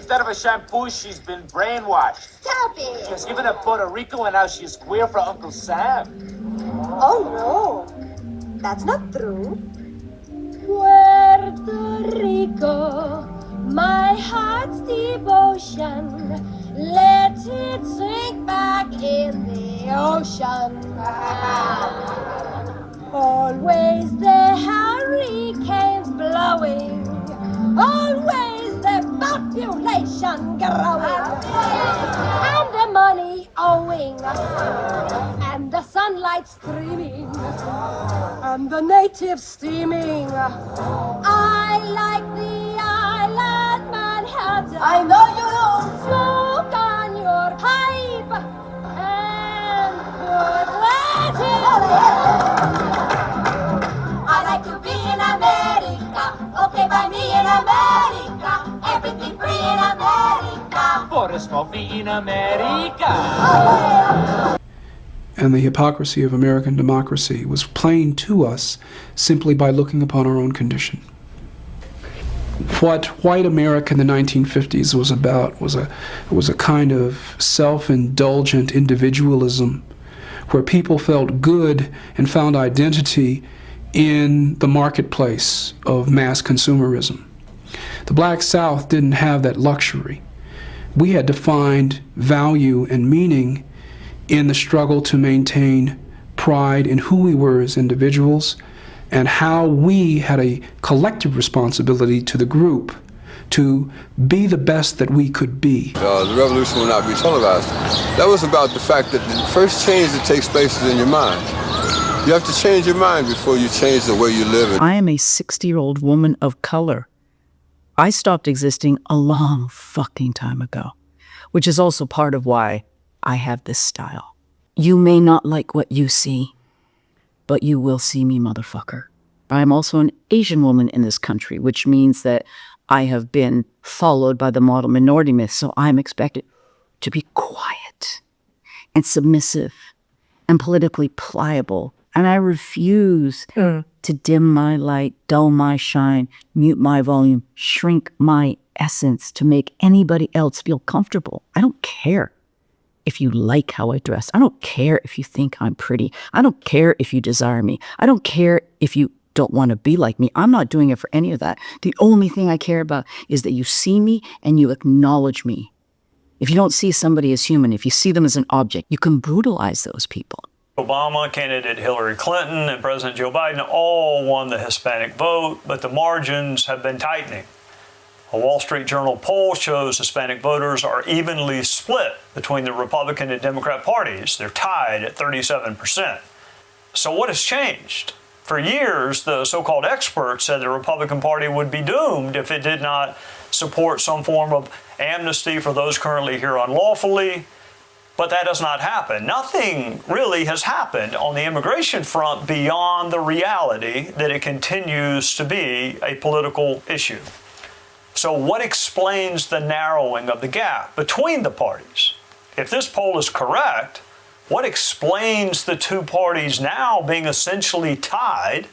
Instead of a shampoo, she's been brainwashed. Stop it! She was given a Puerto Rico and now she's queer for Uncle Sam. Oh no, that's not true. Puerto Rico, my heart's devotion. Let it sink back in the ocean. Always the hurricanes blowing, always the population growing, and the money owing, and the sunlight streaming, and the natives steaming. I like the island Manhattan. I know you do. Smoke on your pipe and put Latin. I like to be in America. Okay, by me in America. Everything free in America. For a smoky in America. And the hypocrisy of American democracy was plain to us simply by looking upon our own condition. What white America in the 1950s was about was a kind of self-indulgent individualism where people felt good and found identity in the marketplace of mass consumerism. The Black South didn't have that luxury. We had to find value and meaning in the struggle to maintain pride in who we were as individuals and how we had a collective responsibility to the group to be the best that we could be. The revolution will not be televised. That was about the fact that the first change that takes place is in your mind. You have to change your mind before you change the way you live. I am a 60-year-old woman of color. I stopped existing a long fucking time ago, which is also part of why I have this style. You may not like what you see, but you will see me, motherfucker. I'm also an Asian woman in this country, which means that I have been followed by the model minority myth, so I'm expected to be quiet and submissive and politically pliable. And I refuse to dim my light, dull my shine, mute my volume, shrink my essence to make anybody else feel comfortable. I don't care if you like how I dress. I don't care if you think I'm pretty. I don't care if you desire me. I don't care if you don't want to be like me. I'm not doing it for any of that. The only thing I care about is that you see me and you acknowledge me. If you don't see somebody as human, if you see them as an object, you can brutalize those people. Obama, candidate Hillary Clinton, and President Joe Biden all won the Hispanic vote, but the margins have been tightening. A Wall Street Journal poll shows Hispanic voters are evenly split between the Republican and Democrat parties. They're tied at 37%. So what has changed? For years, the so-called experts said the Republican Party would be doomed if it did not support some form of amnesty for those currently here unlawfully. But that does not happen. Nothing really has happened on the immigration front beyond the reality that it continues to be a political issue. So what explains the narrowing of the gap between the parties? If this poll is correct, what explains the two parties now being essentially tied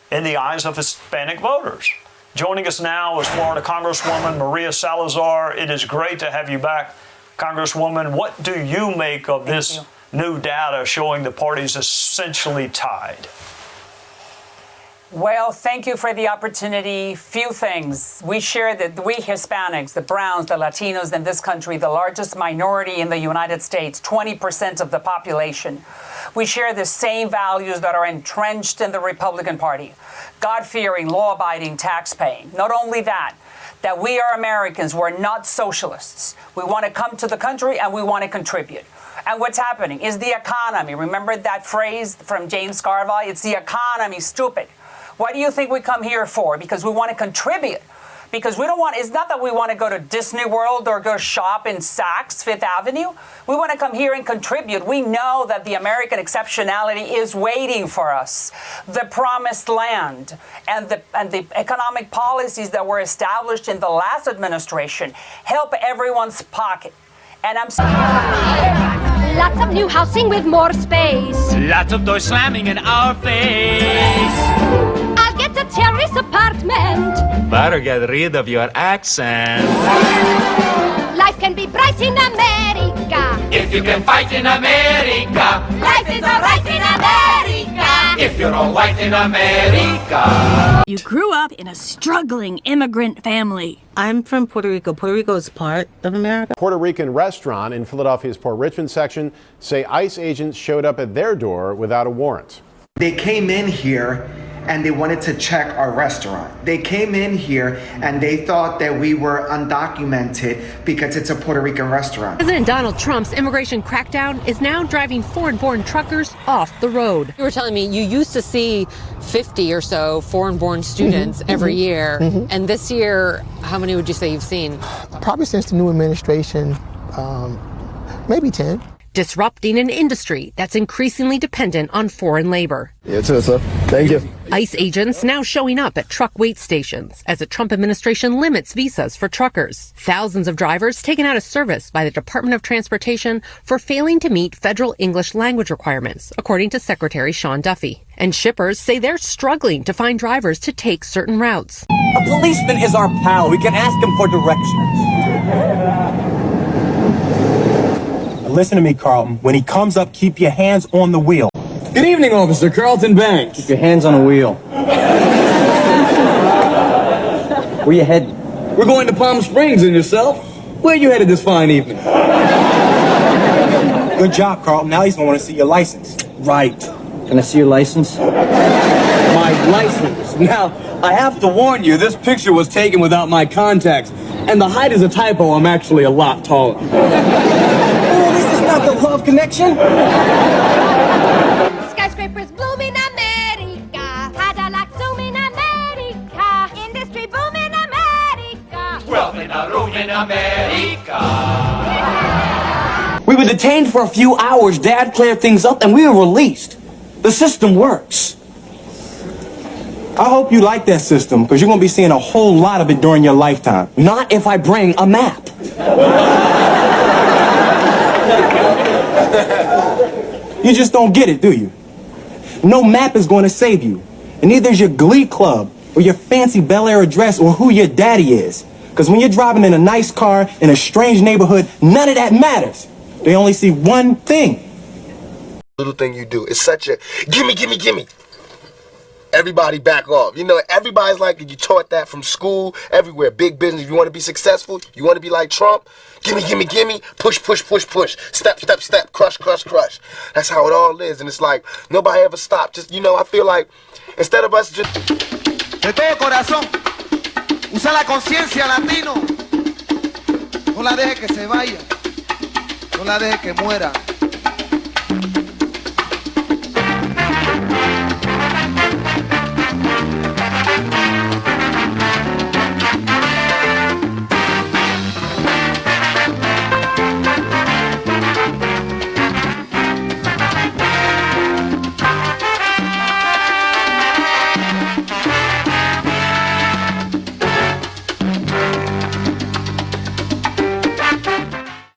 in the eyes of Hispanic voters? Joining us now is Florida Congresswoman Maria Salazar. It is great to have you back, Congresswoman. What do you make of this new data showing the parties essentially tied? Well, thank you for the opportunity. Few things. We share that we Hispanics, the Browns, the Latinos in this country, the largest minority in the United States, 20% of the population. We share the same values that are entrenched in the Republican Party. God-fearing, law-abiding, tax-paying. Not only that we are Americans, we're not socialists. We want to come to the country and we want to contribute. And what's happening is the economy. Remember that phrase from James Carville? It's the economy, stupid. What do you think we come here for? Because we want to contribute. Because we don't want, it's not that we want to go to Disney World or go shop in Saks, Fifth Avenue. We want to come here and contribute. We know that the American exceptionality is waiting for us. The promised land and the economic policies that were established in the last administration help everyone's pocket. And I'm sorry. Lots of new housing with more space. Lots of doors slamming in our face. I'll get a terrace apartment. Better get rid of your accent. You can fight in America. Life is alright in America. If you're all white in America. You grew up in a struggling immigrant family. I'm from Puerto Rico. Puerto Rico is part of America. Puerto Rican restaurant in Philadelphia's Port Richmond section say ICE agents showed up at their door without a warrant. They came in here and they wanted to check our restaurant. They came in here and they thought that we were undocumented because it's a Puerto Rican restaurant. President Donald Trump's immigration crackdown is now driving foreign-born truckers off the road. You were telling me you used to see 50 or so foreign-born students every year. And this year, how many would you say you've seen? Probably since the new administration, maybe 10. Disrupting an industry that's increasingly dependent on foreign labor. Yes, sir. Thank you. ICE agents now showing up at truck wait stations as the Trump administration limits visas for truckers. Thousands of drivers taken out of service by the Department of Transportation for failing to meet federal English language requirements, according to Secretary Sean Duffy. And shippers say they're struggling to find drivers to take certain routes. A policeman is our pal. We can ask him for directions. Listen to me, Carlton. When he comes up, keep your hands on the wheel. Good evening, Officer Carlton Banks. Keep your hands on the wheel. Where you heading? We're going to Palm Springs, and yourself? Where you headed this fine evening? Good job, Carlton. Now he's going to want to see your license. Right. Can I see your license? My license. Now, I have to warn you, this picture was taken without my contacts, and the height is a typo. I'm actually a lot taller. Not the love connection. Skyscrapers bloom in America. Cadillac zoom in America. Industry boom in America. Wealth in a room in America. We were detained for a few hours. Dad cleared things up, and we were released. The system works. I hope you like that system, because you're going to be seeing a whole lot of it during your lifetime. Not if I bring a map. You just don't get it, do you? No map is going to save you. And neither is your glee club or your fancy Bel Air address or who your daddy is. Because when you're driving in a nice car in a strange neighborhood, none of that matters. They only see one thing. Little thing you do. It's such a gimme, gimme, gimme. Everybody back off. You know, everybody's like, you taught that from school, everywhere. Big business. If you want to be successful, you want to be like Trump, gimme, gimme, gimme, push, push, push, push, step, step, step, crush, crush, crush. That's how it all is. And it's like, nobody ever stopped. Just, you know, I feel like, instead of us just... De todo corazón, usa la conciencia, latino. No la deje que se vaya. No la deje que muera.